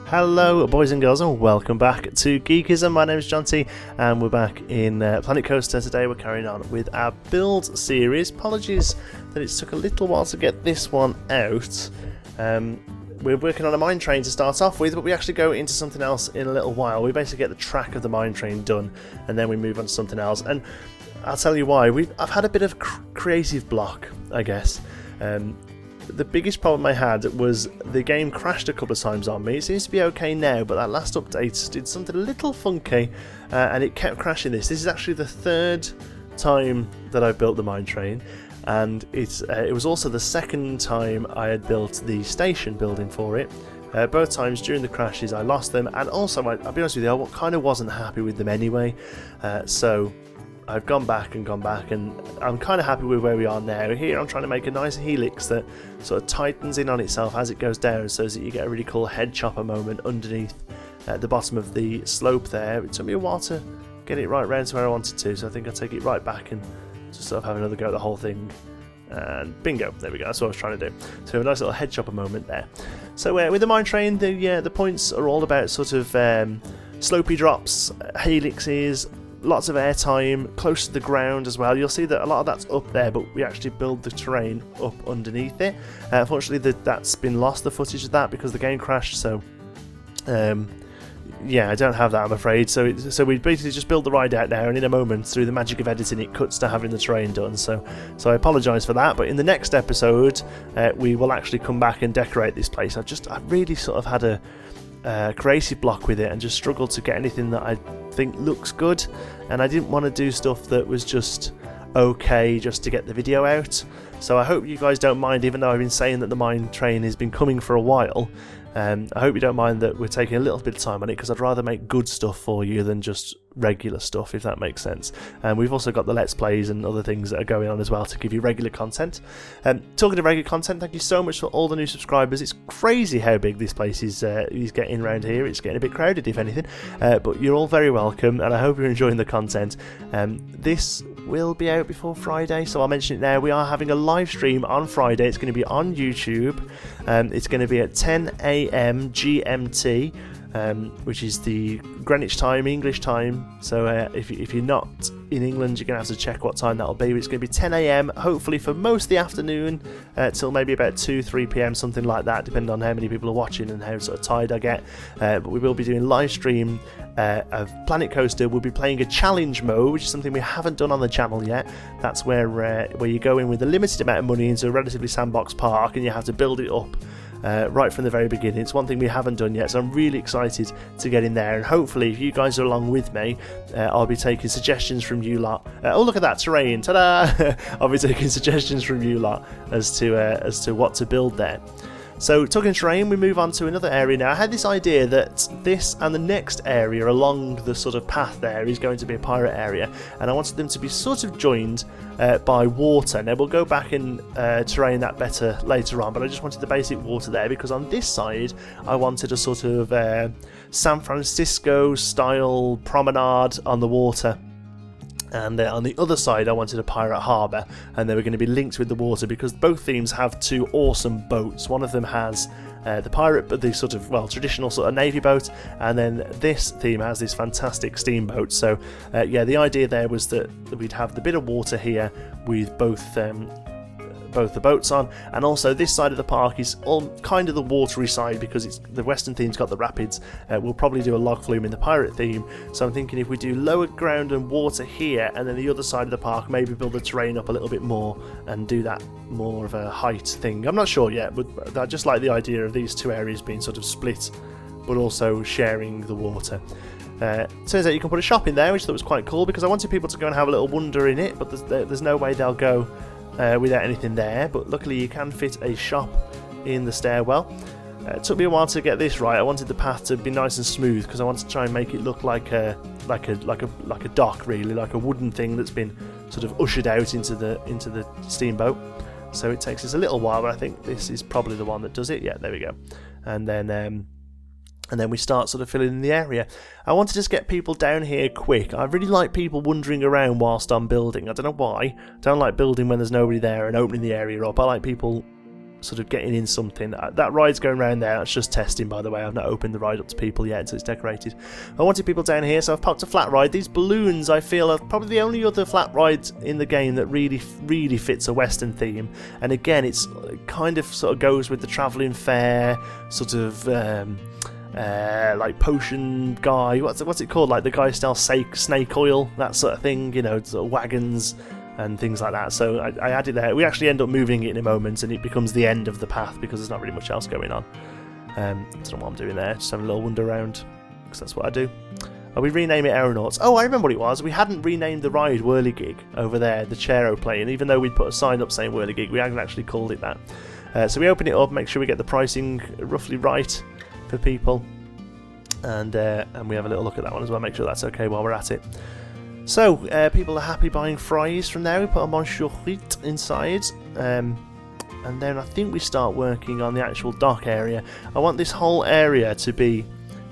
Hello boys and girls and welcome back to Geekism. My name is John T and we're back in Planet Coaster. Today we're carrying on with our build series. Apologies that it took a little while to get this one out. We're working on a mine train to start off with, but we actually go into something else in a little while. We basically get the track of the mine train done and then we move on to something else. And I'll tell you why. I've had a bit of creative block, I guess. The biggest problem I had was the game crashed a couple of times on me. It seems to be okay now, but that last update did something a little funky and it kept crashing this. This is actually the third time that I've built the mine train, and it was also the second time I had built the station building for it. Both times during the crashes I lost them, and also I'll be honest with you, I kind of wasn't happy with them anyway, so I've gone back and I'm kind of happy with where we are now. Here I'm trying to make a nice helix that sort of tightens in on itself as it goes down, so that you get a really cool head chopper moment underneath at the bottom of the slope there. It took me a while to get it right round to where I wanted to, so I think I'll take it right back and just sort of have another go at the whole thing. And bingo, there we go, that's what I was trying to do. So we have a nice little head chopper moment there. So with the mine train, the points are all about sort of slopey drops, helixes, lots of airtime, close to the ground as well. You'll see that a lot of that's up there, but we actually build the terrain up underneath it. Unfortunately, that's been lost, the footage of that, because the game crashed, so yeah, I don't have that, I'm afraid. So we basically just build the ride out now, and in a moment, through the magic of editing, it cuts to having the terrain done. So I apologise for that, but in the next episode, we will actually come back and decorate this place. I really sort of had a creative block with it and just struggled to get anything that I think looks good, and I didn't want to do stuff that was just okay just to get the video out. So I hope you guys don't mind, even though I've been saying that the mine train has been coming for a while. I hope you don't mind that we're taking a little bit of time on it, because I'd rather make good stuff for you than just regular stuff, if that makes sense. And we've also got the Let's Plays and other things that are going on as well to give you regular content. Talking of regular content, thank you so much for all the new subscribers. It's crazy how big this place is getting around here. It's getting a bit crowded, if anything. But you're all very welcome, and I hope you're enjoying the content. This will be out before Friday, so I'll mention it now. We are having a live stream on Friday. It's going to be on YouTube. It's going to be at 10 AM GMT, which is the Greenwich time, English time. So if you're not in England, you're going to have to check what time that'll be. But it's going to be 10 AM, hopefully for most of the afternoon, till maybe about 2-3 PM, something like that, depending on how many people are watching and how sort of tired I get. But we will be doing live stream of Planet Coaster. We'll be playing a challenge mode, which is something we haven't done on the channel yet. That's where you go in with a limited amount of money into a relatively sandbox park, and you have to build it up right from the very beginning. It's one thing we haven't done yet, so I'm really excited to get in there, and hopefully if you guys are along with me, I'll be taking suggestions from you lot. Oh, look at that terrain, ta-da! I'll be taking suggestions from you lot as to what to build there. So talking terrain, we move on to another area now. I had this idea that this and the next area along the sort of path there is going to be a pirate area, and I wanted them to be sort of joined by water. Now we'll go back and terrain that better later on, but I just wanted the basic water there because on this side I wanted a sort of San Francisco style promenade on the water. And on the other side I wanted a pirate harbour, and they were going to be linked with the water because both themes have two awesome boats. One of them has the pirate, but the sort of, well, traditional sort of navy boat, and then this theme has this fantastic steamboat. So yeah, the idea there was that we'd have the bit of water here with both the boats on, and also this side of the park is all kind of the watery side because the western theme's got the rapids. We'll probably do a log flume in the pirate theme, so I'm thinking if we do lower ground and water here, and then the other side of the park maybe build the terrain up a little bit more and do that more of a height thing. I'm not sure yet, but I just like the idea of these two areas being sort of split but also sharing the water. Turns out you can put a shop in there, which I thought was quite cool because I wanted people to go and have a little wander in it, but there's no way they'll go without anything there. But luckily you can fit a shop in the stairwell. It took me a while to get this right. I wanted the path to be nice and smooth because I wanted to try and make it look like a dock, really, like a wooden thing that's been sort of ushered out into the steamboat. So it takes us a little while, but I think this is probably the one that does it. Yeah, there we go. And then we start sort of filling in the area. I want to just get people down here quick. I really like people wandering around whilst I'm building. I don't know why. I don't like building when there's nobody there and opening the area up. I like people sort of getting in something. That ride's going around there. That's just testing, by the way. I've not opened the ride up to people yet until it's decorated. I wanted people down here, so I've popped a flat ride. These balloons, I feel, are probably the only other flat ride in the game that really fits a Western theme. And again, it kind of sort of goes with the travelling fair, sort of like potion guy. What's it called? Like the guy sells snake oil, that sort of thing. You know, sort of wagons and things like that. So I added there. We actually end up moving it in a moment, and it becomes the end of the path because there's not really much else going on. I don't know what I'm doing there. Just having a little wander around because that's what I do. We rename it Aeronauts. Oh, I remember what it was. We hadn't renamed the ride Whirligig over there, the Chaeroplane. Even though we'd put a sign up saying Whirligig, we hadn't actually called it that. So we open it up, make sure we get the pricing roughly right for people, and we have a little look at that one as well, make sure that's okay while we're at it. So, people are happy buying fries from there. We put a Monsieur Frites inside, and then I think we start working on the actual dock area. I want this whole area to be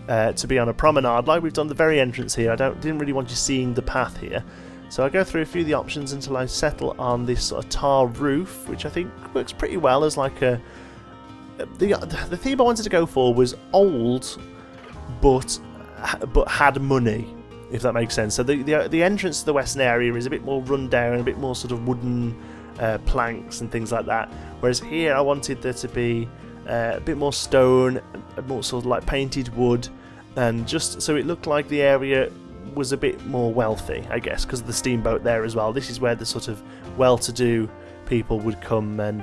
on a promenade, like we've done the very entrance here. Didn't really want you seeing the path here. So I go through a few of the options until I settle on this sort of tar roof, which I think works pretty well as like a... The theme I wanted to go for was old, but had money, if that makes sense. So the entrance to the western area is a bit more run down, a bit more sort of wooden planks and things like that. Whereas here I wanted there to be a bit more stone, more sort of like painted wood, and just so it looked like the area was a bit more wealthy, I guess, because of the steamboat there as well. This is where the sort of well-to-do people would come and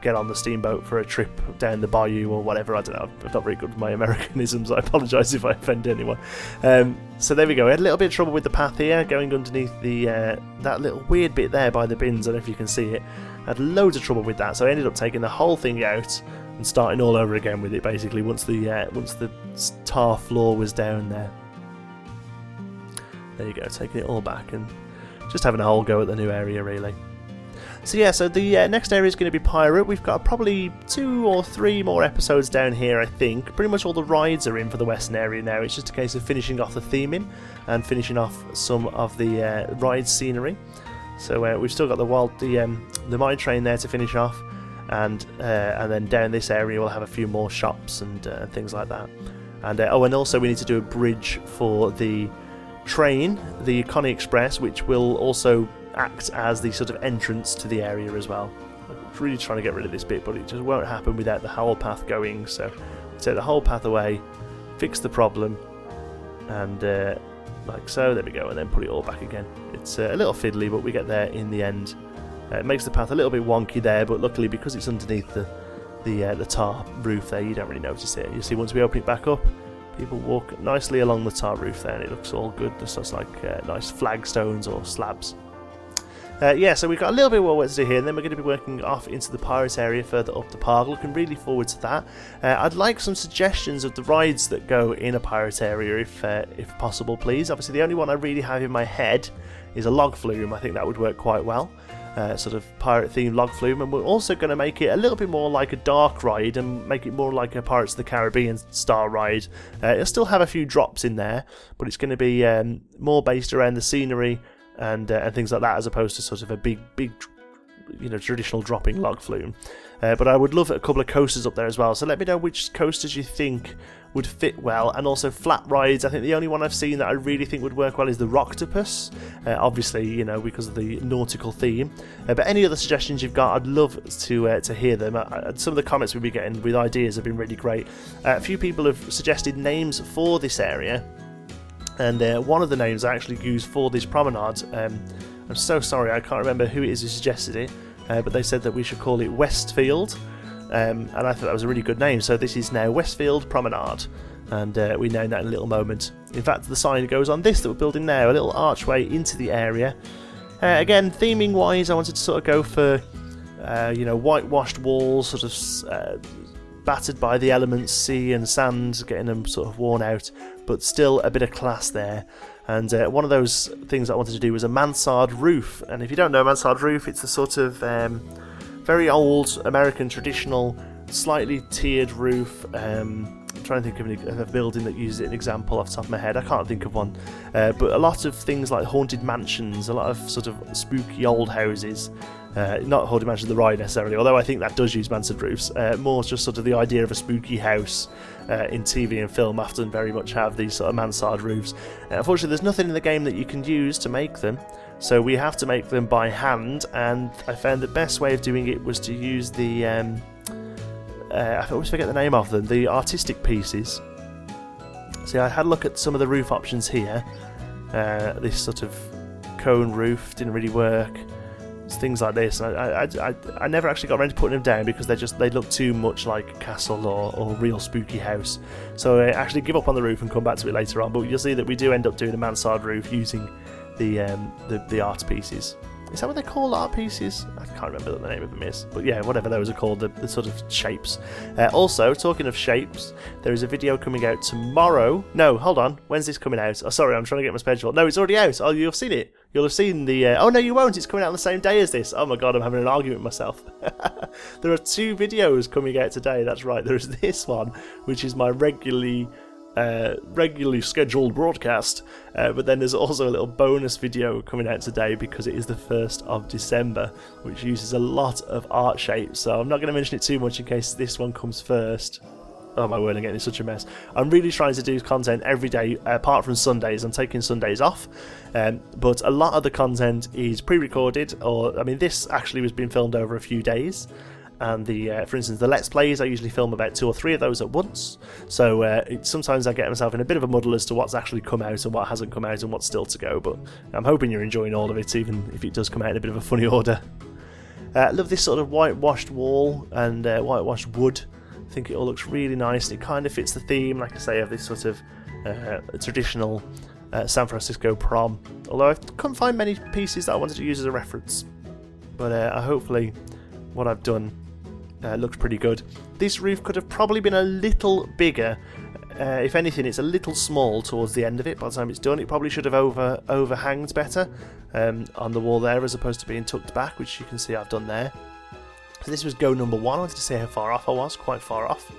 get on the steamboat for a trip down the bayou or whatever. I don't know, I'm not very good with my Americanisms. I apologise if I offend anyone. So there we go. I had a little bit of trouble with the path here, going underneath the that little weird bit there by the bins. I don't know if you can see it. I had loads of trouble with that, so I ended up taking the whole thing out and starting all over again with it, basically, once the tar floor was down there. There you go, taking it all back and just having a whole go at the new area, really. So yeah, so the next area is going to be Pirate. We've got probably 2 or 3 more episodes down here, I think. Pretty much all the rides are in for the western area now. It's just a case of finishing off the theming and finishing off some of the ride scenery. So we've still got the mine train there to finish off, and then down this area we'll have a few more shops and things like that. And and also we need to do a bridge for the train, the Connie Express, which will also act as the sort of entrance to the area as well. I'm really trying to get rid of this bit, but it just won't happen without the whole path going. So take the whole path away, fix the problem, and like so, there we go, and then put it all back again. It's a little fiddly, but we get there in the end. It makes the path a little bit wonky there, but luckily because it's underneath the tar roof there, you don't really notice it. You see, once we open it back up, people walk nicely along the tar roof there, and it looks all good. This looks like nice flagstones or slabs. Yeah, so we've got a little bit more work to do here, and then we're going to be working off into the pirate area further up the park. Looking really forward to that. I'd like some suggestions of the rides that go in a pirate area, if possible, please. Obviously, the only one I really have in my head is a log flume. I think that would work quite well. Sort of pirate-themed log flume, and we're also going to make it a little bit more like a dark ride and make it more like a Pirates of the Caribbean style ride. It'll still have a few drops in there, but it's going to be more based around the scenery and things like that, as opposed to sort of a big traditional dropping log flume. But I would love a couple of coasters up there as well, so let me know which coasters you think would fit well, and also flat rides. I think the only one I've seen that I really think would work well is the Rocktopus, obviously, because of the nautical theme. But any other suggestions you've got, I'd love to hear them. Some of the comments we've been getting with ideas have been really great. A few people have suggested names for this area, and one of the names I actually used for this promenade, I'm so sorry, I can't remember who it is who suggested it, but they said that we should call it Westfield, and I thought that was a really good name. So this is now Westfield Promenade, and we name that in a little moment. In fact, the sign goes on this that we're building now, a little archway into the area. Again, theming wise, I wanted to sort of go for whitewashed walls, sort of battered by the elements, sea and sand, getting them sort of worn out, but still a bit of class there. And one of those things I wanted to do was a Mansard roof. And if you don't know Mansard roof, it's the sort of very old American traditional, slightly tiered roof, I'm trying to think of a building that uses it as an example off the top of my head. I can't think of one. But a lot of things like haunted mansions, a lot of sort of spooky old houses. Not haunted mansion the ride necessarily, although I think that does use mansard roofs. More just sort of the idea of a spooky house in TV and film often very much have these sort of mansard roofs. Unfortunately, there's nothing in the game that you can use to make them, so we have to make them by hand, and I found the best way of doing it was to use the I always forget the name of them, the artistic pieces. See, I had a look at some of the roof options here. This sort of cone roof didn't really work. Things like this, and I never actually got around to putting them down because they look too much like a castle or real spooky house. So I actually give up on the roof and come back to it later on. But you'll see that we do end up doing a mansard roof using the art pieces. Is that what they're called, art pieces? I can't remember what the name of them is. But yeah, whatever those are called, the sort of shapes. Also, talking of shapes, there is a video coming out tomorrow. No, hold on. When's this coming out? Oh, sorry, I'm trying to get my schedule. No, it's already out. Oh, you've seen it. You'll have seen the... oh, no, you won't. It's coming out on the same day as this. Oh, my God, I'm having an argument with myself. There are 2 videos coming out today. That's right. There's this one, which is my regularly scheduled broadcast, but then there's also a little bonus video coming out today because it is the 1st of December, which uses a lot of art shapes, so I'm not going to mention it too much in case this one comes first. Oh my word, I'm getting in such a mess. I'm really trying to do content every day apart from Sundays. I'm taking Sundays off, but a lot of the content is pre-recorded, or I mean this actually was being filmed over a few days. And for instance, the Let's Plays, I usually film about 2 or 3 of those at once. So sometimes I get myself in a bit of a muddle as to what's actually come out and what hasn't come out and what's still to go. But I'm hoping you're enjoying all of it, even if it does come out in a bit of a funny order. I love this sort of whitewashed wall and whitewashed wood. I think it all looks really nice. It kind of fits the theme, like I say, of this sort of traditional San Francisco prom. Although I couldn't find many pieces that I wanted to use as a reference. But hopefully what I've done looks pretty good. This roof could have probably been a little bigger. If anything, it's a little small towards the end of it. By the time it's done, it probably should have overhanged better on the wall there, as opposed to being tucked back, which you can see I've done there. So this was go number 1. I wanted to see how far off I was, quite far off.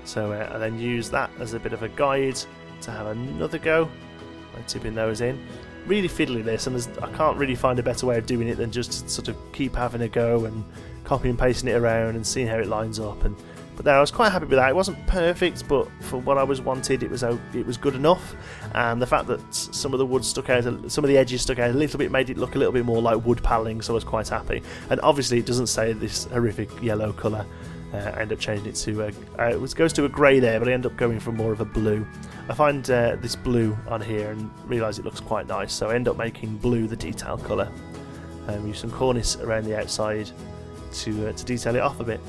So I then used that as a bit of a guide to have another go by tipping those in. Really fiddly this, and I can't really find a better way of doing it than just sort of keep having a go and copy and pasting it around and seeing how it lines up. But there, I was quite happy with that. It wasn't perfect, but for what I wanted, it was good enough. And the fact that some of the wood stuck out, some of the edges stuck out a little bit, made it look a little bit more like wood paneling. So I was quite happy. And obviously, it doesn't say this horrific yellow colour. I end up changing it to it goes to a grey there, but I end up going for more of a blue. I find this blue on here and realise it looks quite nice, so I end up making blue the detail colour. Use some cornice around the outside to detail it off a bit.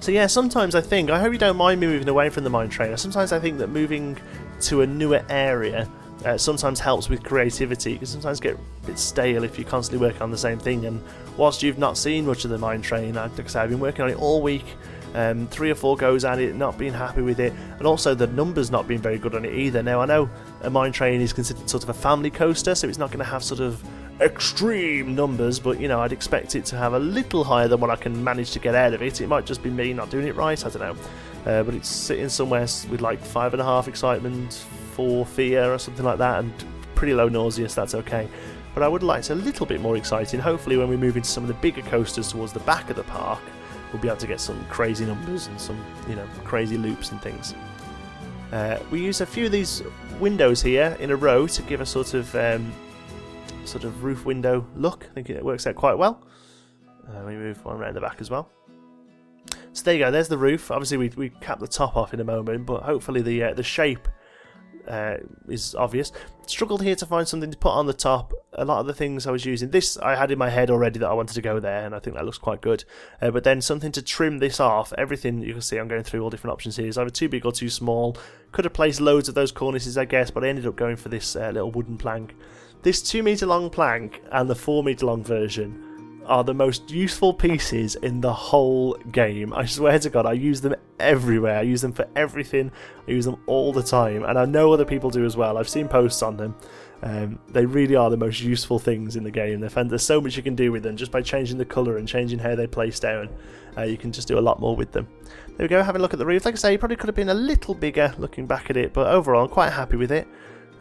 So yeah, sometimes I hope you don't mind me moving away from the mine train. Sometimes I think that moving to a newer area sometimes helps with creativity. You can sometimes get a bit stale if you constantly work on the same thing, and whilst you've not seen much of the mine train, like I say, I've been working on it all week, 3 or 4 goes at it, not being happy with it, and also the numbers not being very good on it either. Now I know a mine train is considered sort of a family coaster, so it's not going to have sort of extreme numbers, but you know, I'd expect it to have a little higher than what I can manage to get out of it. It might just be me not doing it right, I don't know, but it's sitting somewhere with like 5.5 excitement, 4 fear or something like that, and pretty low nausea, so that's okay. But I would like it a little bit more exciting. Hopefully when we move into some of the bigger coasters towards the back of the park, we'll be able to get some crazy numbers and some, you know, crazy loops and things. We use a few of these windows here in a row to give a sort of roof window look. I think it works out quite well. We move one around the back as well. So there you go, there's the roof. Obviously we cap the top off in a moment, but hopefully the shape is obvious. Struggled here to find something to put on the top. A lot of the things I was using, this I had in my head already that I wanted to go there, and I think that looks quite good. But then something to trim this off. Everything you can see, I'm going through all different options here. Is either too big or too small. Could have placed loads of those cornices, I guess, but I ended up going for this little wooden plank. This 2 metre long plank and the 4 metre long version are the most useful pieces in the whole game. I swear to God, I use them everywhere. I use them for everything. I use them all the time, and I know other people do as well. I've seen posts on them. They really are the most useful things in the game. There's so much you can do with them just by changing the colour and changing how they place down. You can just do a lot more with them. There we go, having a look at the roof. Like I say, it probably could have been a little bigger looking back at it, but overall I'm quite happy with it.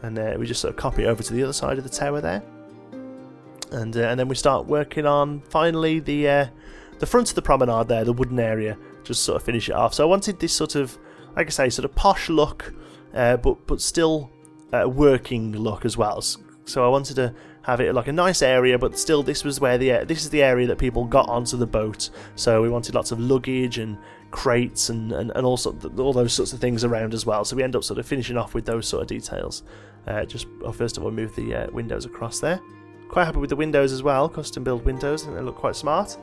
And we just sort of copy it over to the other side of the tower there. And then we start working on, finally, the front of the promenade there, the wooden area, just sort of finish it off. So I wanted this sort of, like I say, sort of posh look, but still working look as well. So I wanted to have it like a nice area, but still this is the area that people got onto the boat. So we wanted lots of luggage and crates and all those sorts of things around as well. So we end up sort of finishing off with those sort of details. First of all, move the windows across there. Quite happy with the windows as well, custom build windows, and they look quite smart.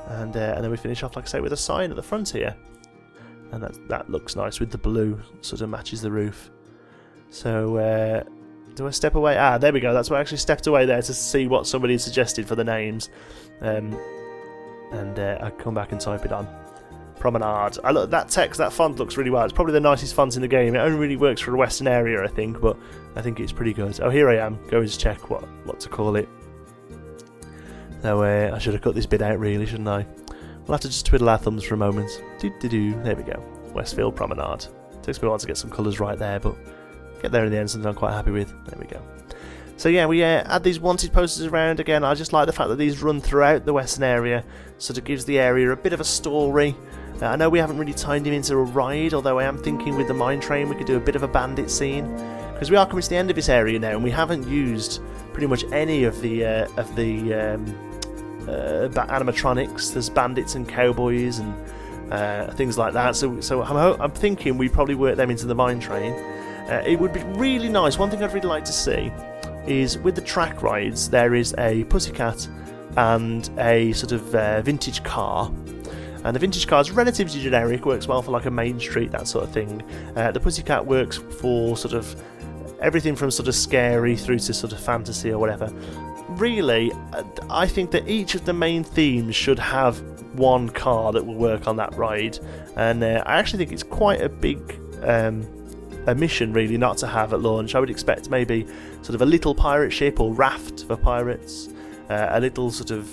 And then we finish off, like I say, with a sign at the front here, and that looks nice with the blue, sort of matches the roof. So do I step away? There we go. That's why I actually stepped away there to see what somebody had suggested for the names, and I come back and type it on. Promenade. I look, that text, that font looks really well. It's probably the nicest font in the game. It only really works for the Western area, I think, but I think it's pretty good. Oh, here I am. Go and check what to call it. So I should have cut this bit out, really, shouldn't I? We'll have to just twiddle our thumbs for a moment. There we go. Westfield Promenade. Takes me a while to get some colours right there, but get there in the end, something I'm quite happy with. There we go. So yeah, we add these wanted posters around again. I just like the fact that these run throughout the Western area, sort of gives the area a bit of a story. I know we haven't really tied him into a ride, although I am thinking with the mine train we could do a bit of a bandit scene, because we are coming to the end of this area now, and we haven't used pretty much any of the animatronics. There's bandits and cowboys and things like that. So I'm thinking we probably work them into the mine train. It would be really nice. One thing I'd really like to see is with the track rides, there is a pussycat and a sort of vintage car. And the vintage car is relatively generic, works well for like a main street, that sort of thing. The pussycat works for sort of everything from sort of scary through to sort of fantasy or whatever. Really, I think that each of the main themes should have one car that will work on that ride. And I actually think it's quite a big a mission, really, not to have at launch. I would expect maybe sort of a little pirate ship or raft for pirates, a little sort of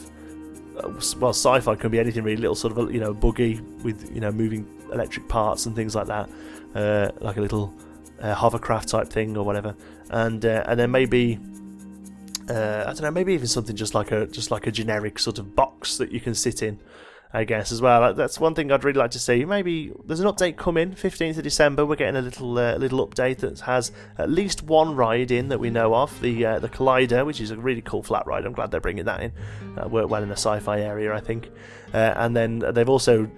sci-fi can be anything really, little sort of buggy with moving electric parts and things like that, like a little hovercraft type thing or whatever, and then maybe I don't know, maybe even something just like a generic sort of box that you can sit in, I guess, as well. That's one thing I'd really like to see. Maybe there's an update coming, 15th of December. We're getting a little update that has at least one ride in that we know of, the Collider, which is a really cool flat ride. I'm glad they're bringing that in. Worked well in the sci-fi area, I think. And then they've also,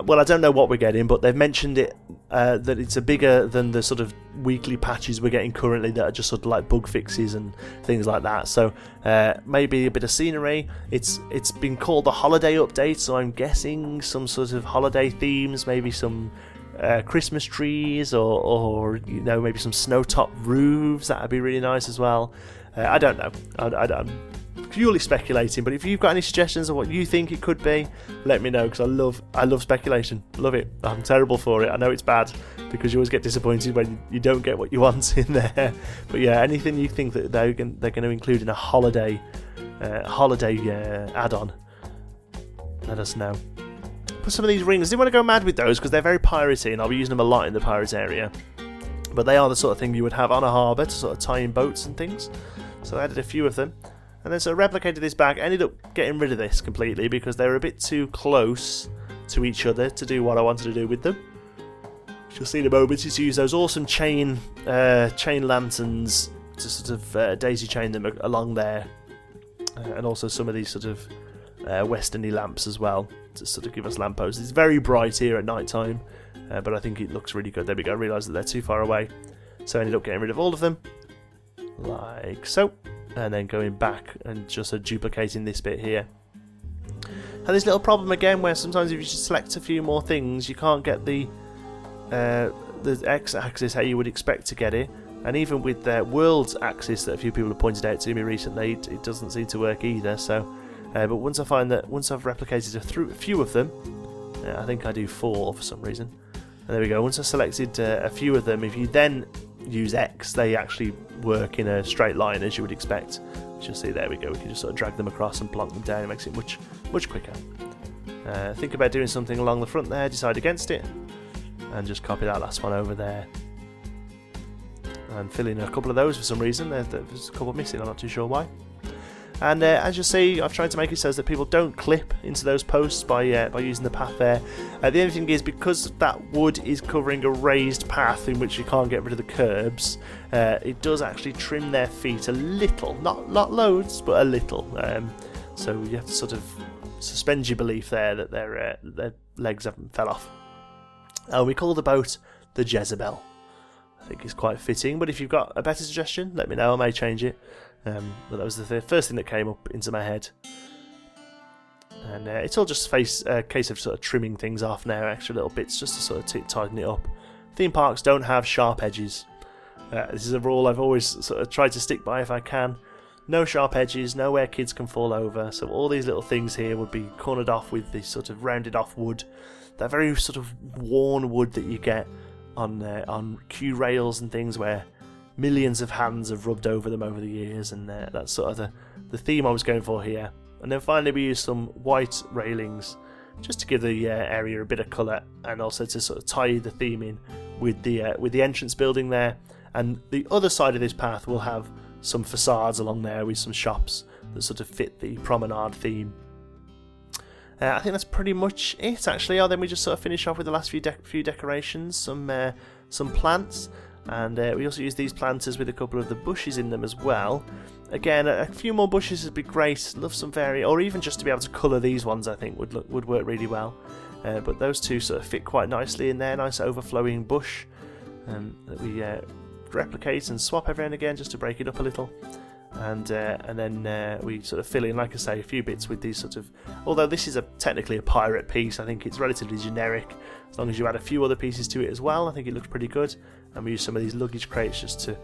well, I don't know what we're getting, but they've mentioned it that it's bigger than the sort of weekly patches we're getting currently that are just sort of like bug fixes and things like that. So maybe a bit of scenery. It's been called the holiday update, so I'm guessing some sort of holiday themes, maybe some Christmas trees or maybe some snow-top roofs. That'd be really nice as well. I don't know. I'm purely speculating, but if you've got any suggestions of what you think it could be, let me know, because I love speculation. Love it. I'm terrible for it. I know it's bad because you always get disappointed when you don't get what you want in there. But yeah, anything you think that they're going to include in a holiday add-on, let us know. Put some of these rings. I didn't want to go mad with those because they're very piratey, and I'll be using them a lot in the pirate area. But they are the sort of thing you would have on a harbour to sort of tie in boats and things. So I added a few of them. And then sort of replicated this back. I ended up getting rid of this completely because they were a bit too close to each other to do what I wanted to do with them. Which you'll see in a moment is to use those awesome chain lanterns to sort of daisy chain them along there. And also some of these sort of westerny lamps as well to sort of give us lampposts. It's very bright here at night time, but I think it looks really good. There we go. I realised that they're too far away. So I ended up getting rid of all of them. Like so. And then going back and just duplicating this bit here. And this little problem again where sometimes if you just select a few more things you can't get the x-axis how you would expect to get it, and even with the world's axis that a few people have pointed out to me recently, it doesn't seem to work either. So but once I've replicated a few of them, I think I do 4 for some reason. And there we go. Once I've selected a few of them, if you then use X, they actually work in a straight line as you would expect. As you'll see, there we go. We can just sort of drag them across and plonk them down. It makes it much quicker. Think about doing something along the front there, decide against it, and just copy that last one over there. And fill in a couple of those for some reason. There's a couple missing, I'm not too sure why. And as you see, I've tried to make it so that people don't clip into those posts by using the path there. The only thing is, because that wood is covering a raised path in which you can't get rid of the curbs, it does actually trim their feet a little. Not loads, but a little. So you have to sort of suspend your belief there that their legs haven't fell off. We call the boat the Jezebel. I think it's quite fitting, but if you've got a better suggestion, let me know, I may change it. But that was the first thing that came up into my head. And it's all just a case of sort of trimming things off now, extra little bits just to sort of tighten it up. Theme parks don't have sharp edges. This is a rule I've always sort of tried to stick by if I can. No sharp edges, nowhere kids can fall over, so all these little things here would be cornered off with this sort of rounded off wood. That very sort of worn wood that you get on queue rails and things where millions of hands have rubbed over them over the years, and that's sort of the theme I was going for here. And then finally we used some white railings just to give the area a bit of colour, and also to sort of tie the theme in with the entrance building there. And the other side of this path will have some facades along there with some shops that sort of fit the promenade theme. I think that's pretty much it, actually. Then we just sort of finish off with the last few decorations, some plants, and we also use these planters with a couple of the bushes in them as well. Again, a few more bushes would be great. Love some or even just to be able to colour these ones, I think would work really well. But those two sort of fit quite nicely in there. Nice overflowing bush that we replicate and swap every now and again just to break it up a little. And then we sort of fill in, like I say, a few bits with these sort of... Although this is technically a pirate piece, I think it's relatively generic. As long as you add a few other pieces to it as well, I think it looks pretty good. And we use some of these luggage crates just to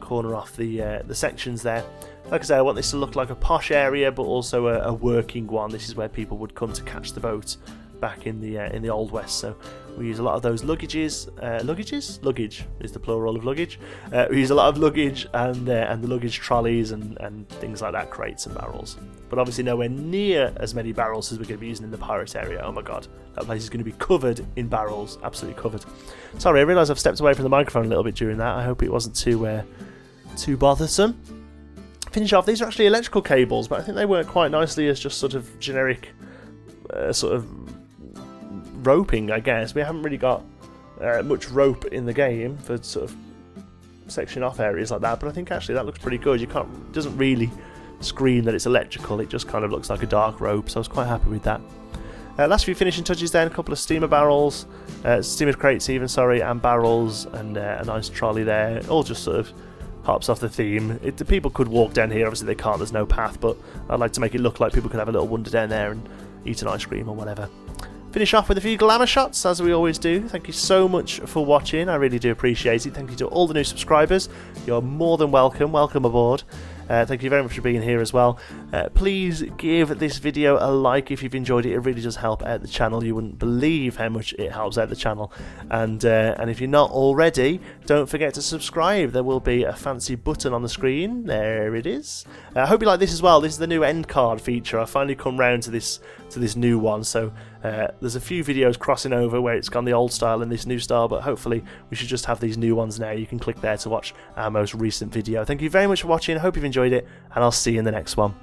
corner off the sections there. Like I say, I want this to look like a posh area, but also a working one. This is where people would come to catch the boat back in the Old West. So we use a lot of those luggages. Luggage is the plural of luggage. We use a lot of luggage and the luggage trolleys and things like that, crates and barrels. But obviously nowhere near as many barrels as we're going to be using in the pirate area. Oh my god, that place is going to be covered in barrels, absolutely covered. Sorry, I realise I've stepped away from the microphone a little bit during that. I hope it wasn't too bothersome. Finish off. These are actually electrical cables, but I think they work quite nicely as just sort of generic sort of roping, I guess. We haven't really got much rope in the game for sort of section off areas like that, but I think actually that looks pretty good. It doesn't really scream that it's electrical, it just kind of looks like a dark rope, so I was quite happy with that. Last few finishing touches then, a couple of steamer crates even, and barrels, and a nice trolley there, all just sort of hops off the theme. The people could walk down here, obviously they can't, there's no path, but I'd like to make it look like people could have a little wander down there and eat an ice cream or whatever. Finish off with a few glamour shots, as we always do. Thank you so much for watching, I really do appreciate it. Thank you to all the new subscribers, you're more than welcome aboard. Thank you very much for being here as well. Please give this video a like if you've enjoyed it. It really does help out the channel. You wouldn't believe how much it helps out the channel. And if you're not already, don't forget to subscribe. There will be a fancy button on the screen. There it is. I hope you like this as well. This is the new end card feature. I've finally come round to this new one. So there's a few videos crossing over where it's gone the old style and this new style, but hopefully we should just have these new ones now. You can click there to watch our most recent video. Thank you very much for watching. I hope you've enjoyed it, and I'll see you in the next one.